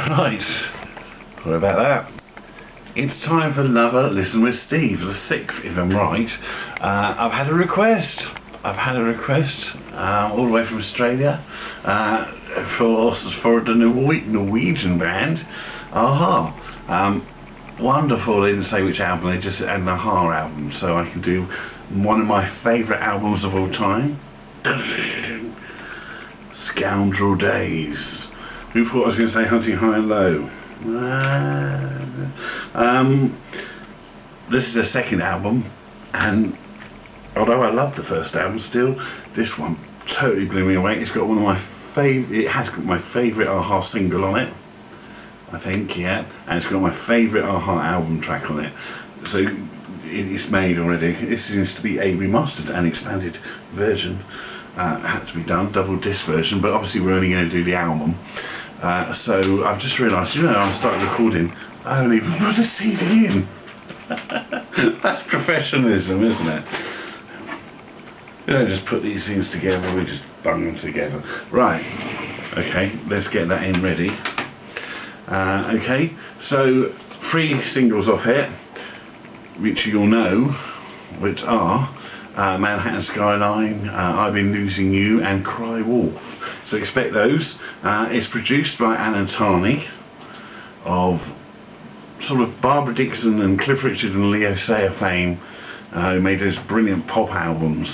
Right, sorry about that. It's time for Lover Listen with Steve, the 6th if I'm right. I've had a request all the way from Australia for the Norwegian band Aha. Wonderful, they didn't say which album, they just said an Aha album, so I can do one of my favourite albums of all time. Scoundrel Days. Who thought I was going to say Hunting High and Low? This is their second album, and although I love the first album, still this one totally blew me away. It's got one of my favourite. It has got my favourite Aha single on it, I think, yeah, and it's got my favourite Aha album track on it. So it's made already. This seems to be a remastered and expanded version. Had to be done, double disc version, but obviously we're only going to do the album. So I've just realised, I started recording, I haven't even put a CD in. That's professionalism, isn't it? We don't just put these things together, we just bung them together. Right, okay, let's get that in ready. Okay, so 3 singles off here, which you'll know, which are Manhattan Skyline, I've Been Losing You, and Cry Wolf. So expect those. It's produced by Alan Tarney of sort of Barbara Dixon and Cliff Richard and Leo Sayer fame, who made those brilliant pop albums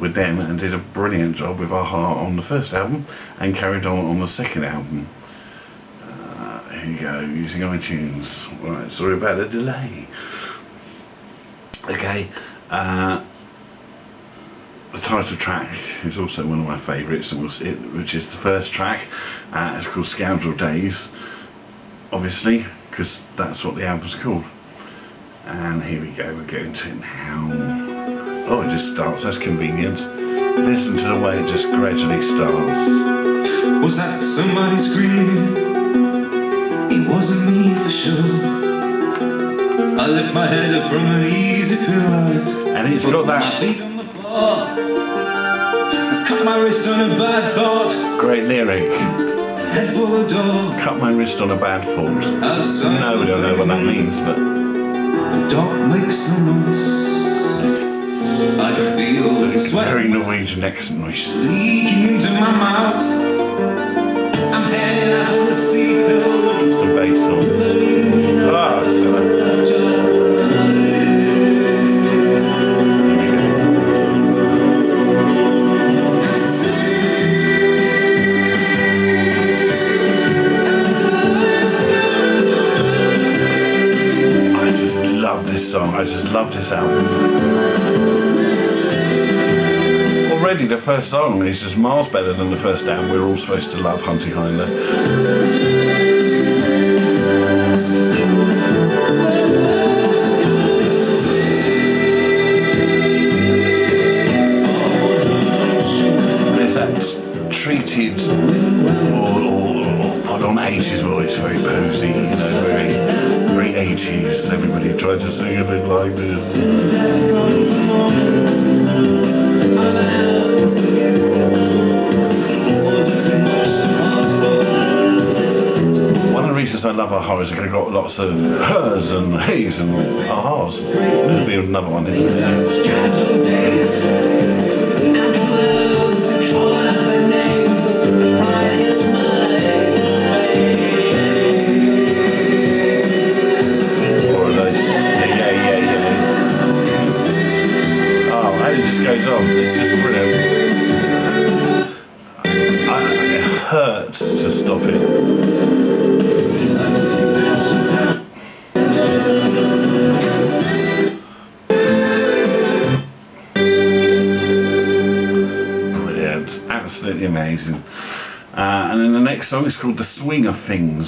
with them and did a brilliant job with Aha on the first album and carried on the second album. Here you go, using iTunes. Right, sorry about the delay. Okay, the title track is also one of my favourites, which is the first track. It's called Scoundrel Days, obviously, because that's what the album's called. And here we go, we're going to it now. Oh, it just starts, that's convenient. Listen to the way it just gradually starts. Was that somebody screaming? It wasn't me for sure. I lift my head up from an easy pillow, and it's got that. My feet on the floor. I cut my wrist on a bad thought. Great lyric. Head for the door. Cut my wrist on a bad thought. Nobody will know what that means, but the dog makes the noise. I feel the sweat. Very Norwegian accent noise. Leaking into my mouth. I'm heading out the sea hill. Some bass on. Ah, it's better. I just love this album. Already the first song is just miles better than the first album. We're all supposed to love Hunting High and Low. There's that treated or put on 80s voice, very posy, very 80s. Everybody tried to sing a bit like this. One of the reasons I love Aha is they've got lots of hers and heys and ahas. There'll be another one here. Goes on, it's just brilliant. It hurts to stop it. Brilliant, absolutely amazing. And then the next song is called The Swing of Things.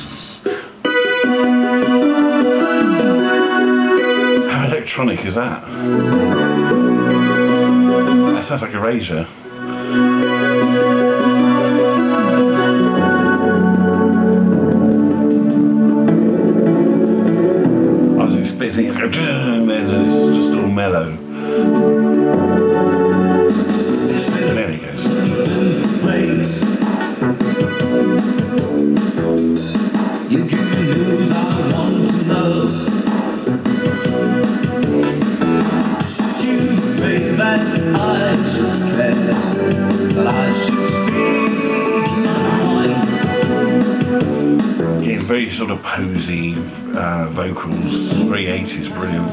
How electronic is that? That sounds like Erasure. I was expecting it to go, and it's just all mellow. And there he goes. sort of posy vocals, very 80s, brilliant.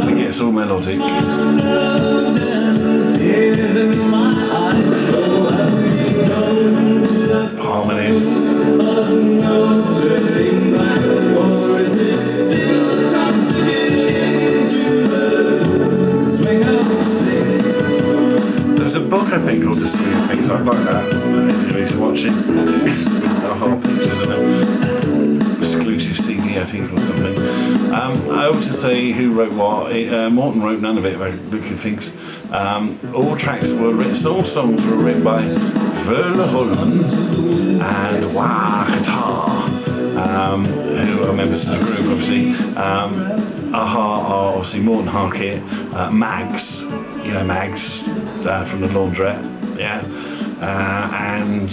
It gets all melodic. Harmonies. There's a book I think called The Swing of Things. I'd like that to watch it. The whole pictures in it. Exclusive CD I think or something. I ought to say who wrote what. Morton wrote none of it about Book of Things. All tracks were written, all songs were written by Verla Holman and Wakata, who are members of the group obviously. Aha are obviously Morton Harkett, Mags, you know Mags from the Laundrette, yeah, and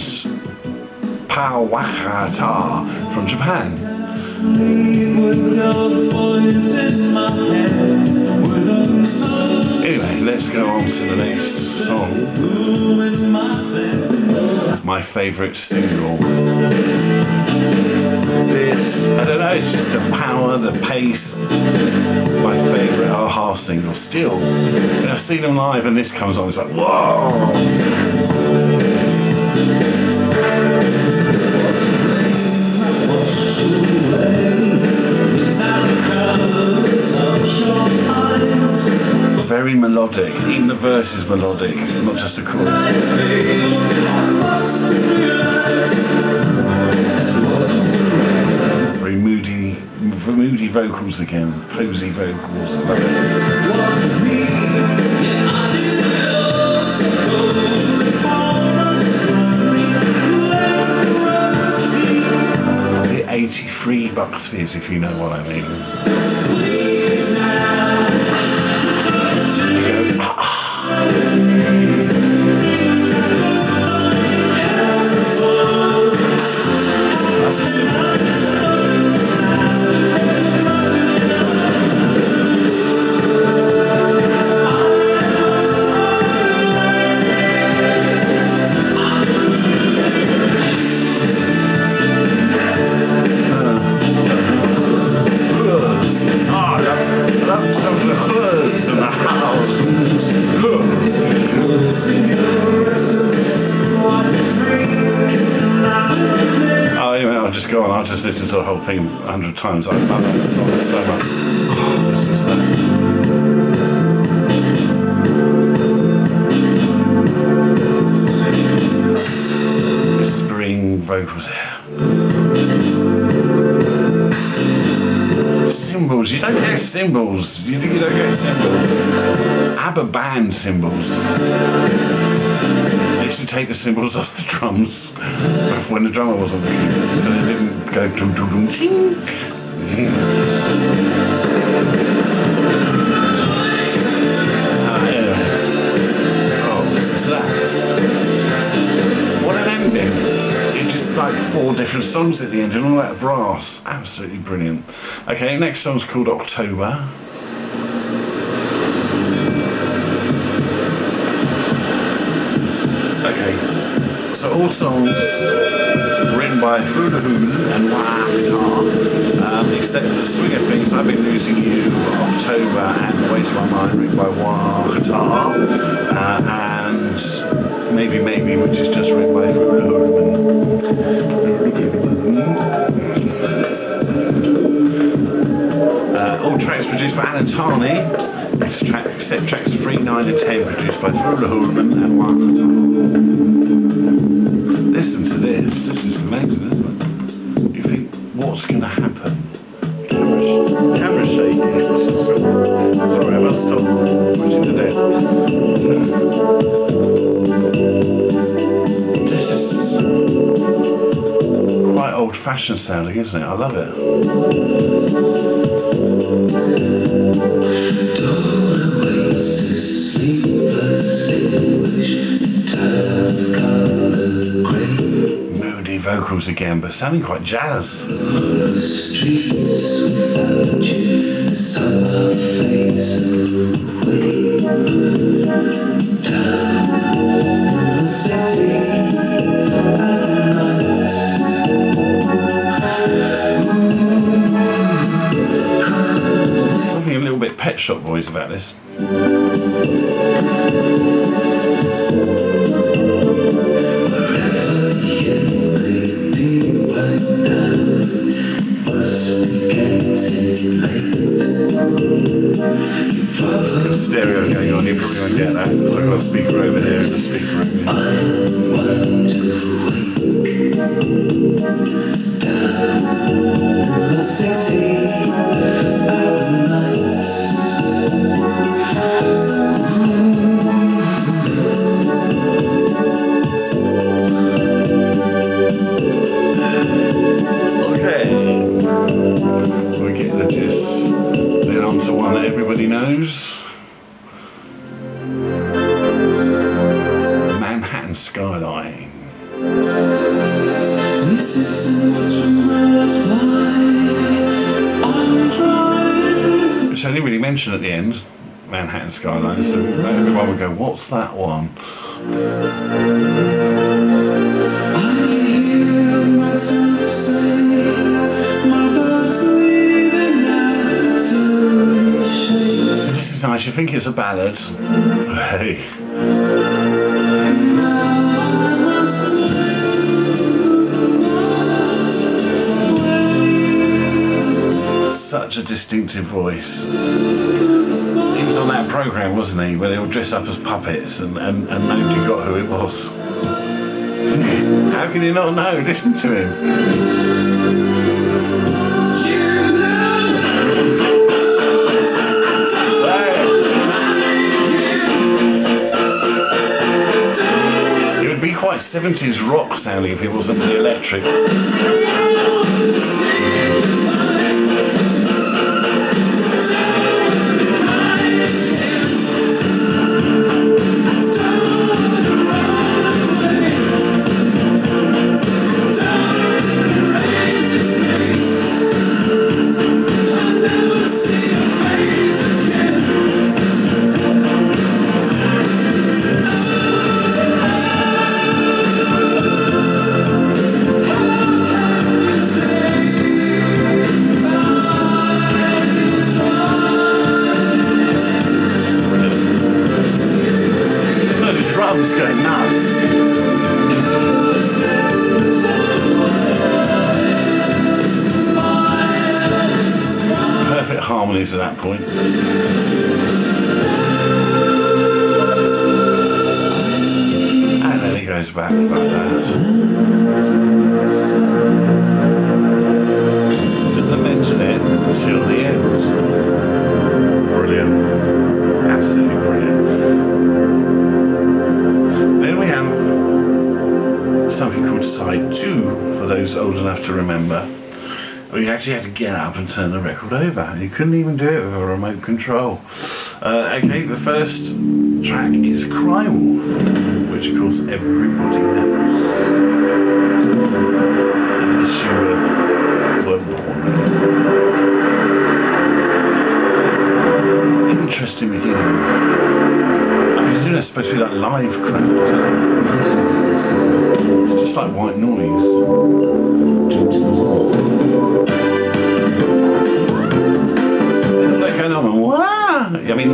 Pao Wakata from Japan. Anyway, let's go on to the next song. My favourite single. This, I don't know, it's just the power, the pace. My favourite Aha single still. And I've seen them live and this comes on, it's like, whoa! Very melodic, even the verse is melodic, not just the chorus. Very moody vocals again, posy vocals. Love it. The 83 bucks fizz, if you know what I mean. I'll just listen to the whole thing 100 times. I love that song so much. Spring vocals here. Cymbals, you don't get cymbals. You don't get cymbals. ABBA band cymbals. They used to take the cymbals off the drums when the drummer wasn't looking, so they didn't go dum dum dum ching. Oh, listen to that. What an ending. It's just like 4 different songs at the end and all that brass. Absolutely brilliant. Okay, next song's called October. Okay, so all songs written by Hula Hula and Wakata, except for The Swing of Things, I've Been Losing You, October, and The Way to My Mind, written by Wakata, and Maybe, which is just written by Hula Hula. All tracks produced by Alan Tarney, except tracks 3, 9 and 10 produced by Hula Hula and Wakata. Listen to this is amazing, isn't it? You think, what's going to happen? Camera shaking. Sorry, I must stop pushing the desk. This is quite old-fashioned sounding, isn't it? I love it. Moody vocals again, but sounding quite jazz. Pet Shop Boys about this. Stereo going on, you probably won't get that. I've got a speaker over there and a speaker over Okay, we get the gist. Then on to one that everybody knows. Skyline. Which I didn't really mention at the end, Manhattan Skyline, so everyone would go, what's that one? This is nice, you think it's a ballad. Hey. Such a distinctive voice. He was on that programme, wasn't he, where they all dress up as puppets and nobody got who it was. How can you not know? Listen to him. It would be quite 70s rock sounding if it wasn't the electric. Harmonies at that point. And then he goes back like that. Doesn't mention it until the end. Brilliant. Absolutely brilliant. Then we have something called side 2 for those old enough to remember. You actually had to get up and turn the record over. You couldn't even do it with a remote control. Okay, the first track is Cry Wolf, which of course everybody knows. Unless you were born. Interesting beginning. I presume that's supposed to be like live crap. It's just like white noise. I mean,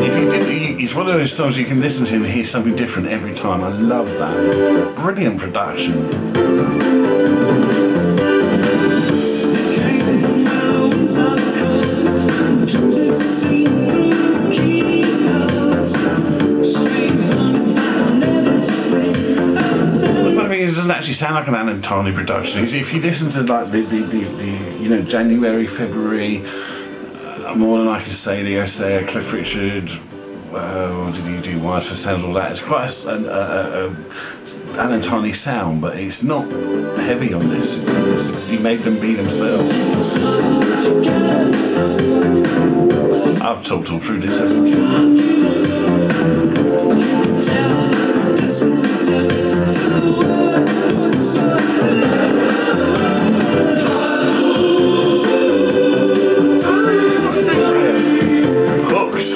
if you did, it's one of those songs you can listen to and hear something different every time. I love that. Brilliant production. It doesn't actually sound like an Alan Tarney production. If you listen to like the you know, January, February, More Than I Can Say, the Osea, Cliff Richard, what did he do, Wires for Sound, all that. It's quite a Alan Tarney sound, but it's not heavy on this. He made them be themselves. I've talked all through this, haven't you?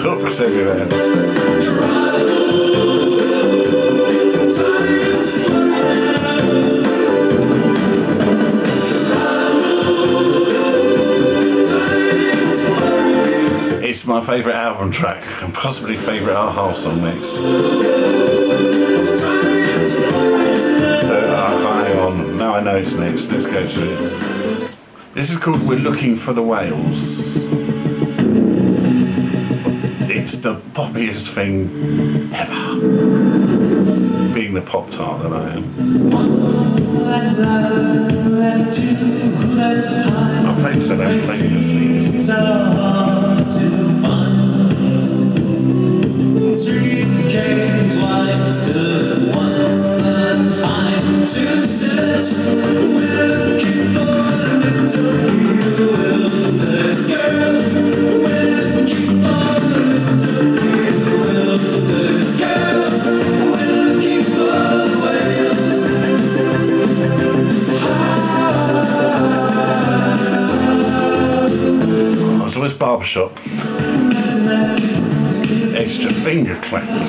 Hooks everywhere. my favourite album track and possibly favourite Aha song next. So, hang on, now I know it's next, let's go to it. This is called We're Looking for the Whales. It's the poppiest thing ever. Being the Pop-Tart that I am. I played so damn plaintively. Barbershop. Extra finger clapping.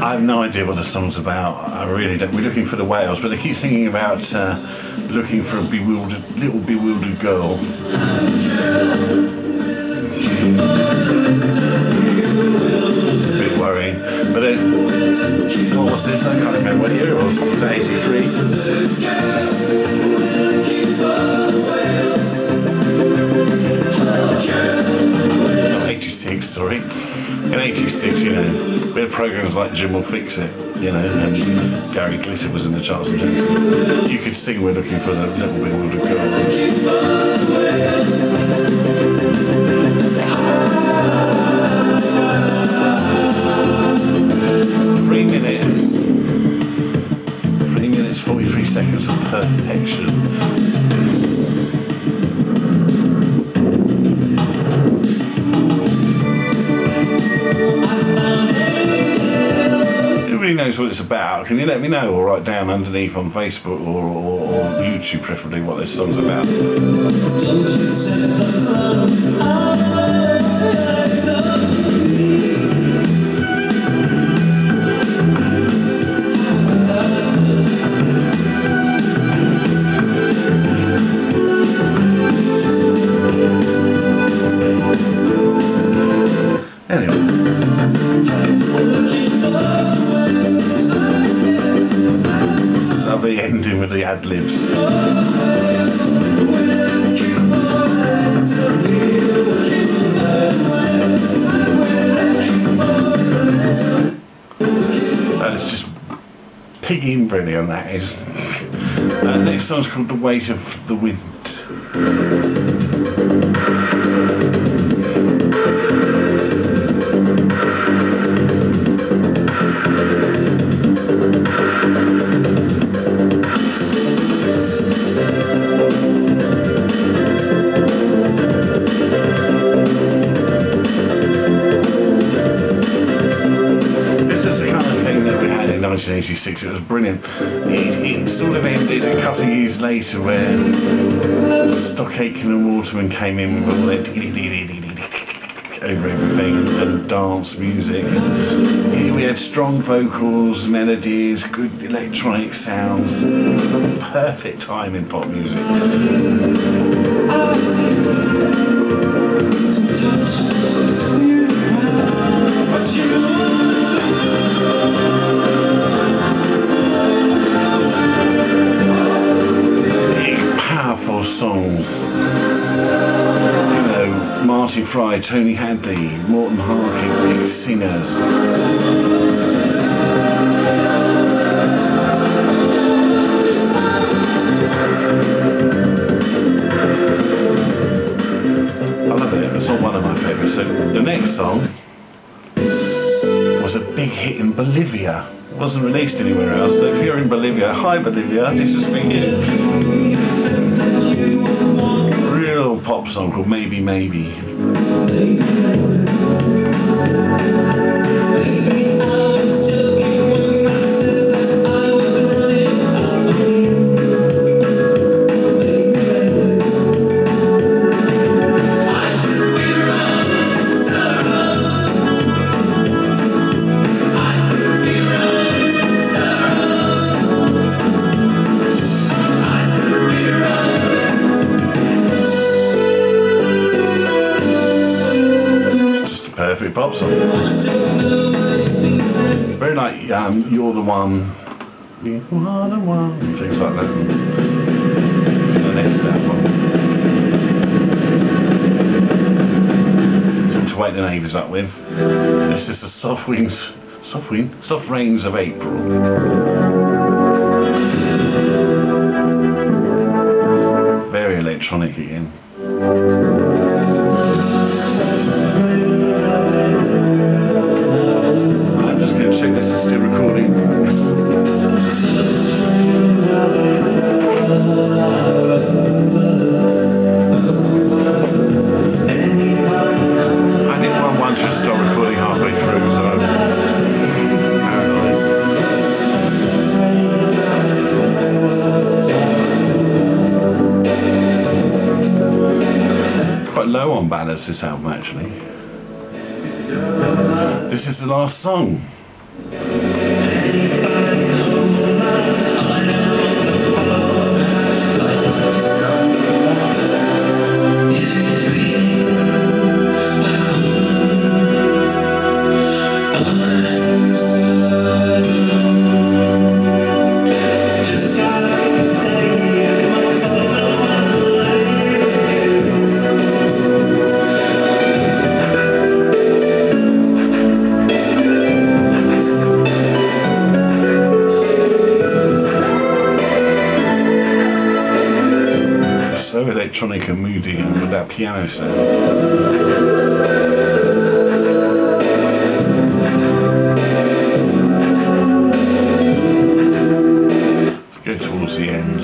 I have no idea what the song's about. I really don't. We're looking for the whales, but they keep singing about looking for a little bewildered girl. A bit worrying. But then, what was this? I can't remember what year it was. Was it 83? Sorry. In 86, you know, we had programs like Jim Will Fix It, you know, and Gary Glitter was in the charts and things. You could sing We're Looking for the Little Bewildered Girl. 3 minutes, 43 seconds of perfection. Knows what it's about, can you let me know or write down underneath on Facebook or YouTube preferably what this song's about? Ending with the ad-libs. That is just piggy brilliant, that is. Next song's called The Weight of the Wind. It was brilliant. It sort of ended a couple of years later where Stock Aitken and Waterman came in with all their over everything and dance music. We had strong vocals, melodies, good electronic sounds. Perfect time in pop music. Songs, you know, Marty Fry, Tony Hadley, Morton Harking, big singers. I love it, it's not one of my favourites. So the next song was a big hit in Bolivia. It wasn't released anywhere else, so if you're in Bolivia, hi Bolivia, this is for you. Real pop song called Maybe Maybe. pop song. Very like You're the One, You Are the One, things like that. The next album. Something to wake the neighbours up with. This is the Soft Rains of April. Very electronic again. I'm just going to check this is still recording. I didn't want one to stop recording halfway through, so I'm paranoid. Quite low on ballads, this album, actually. This is the last song. So electronic and moody and with that piano sound. Let's go towards the end.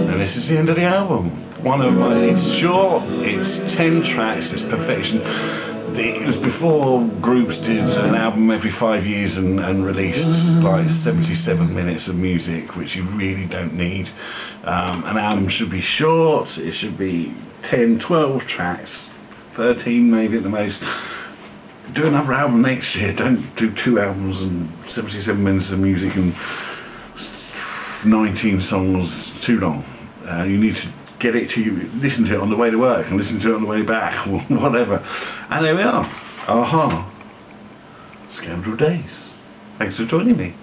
And this is the end of the album. It's short, it's 10 tracks, it's perfection. It was before groups did an album every 5 years and released like 77 minutes of music, which you really don't need. An album should be short, it should be 10, 12 tracks, 13 maybe at the most. Do another album next year, don't do 2 albums and 77 minutes of music and 19 songs, too long. You need to get it to you, listen to it on the way to work and listen to it on the way back or whatever. And there we are. Aha. Scoundrel Days. Thanks for joining me.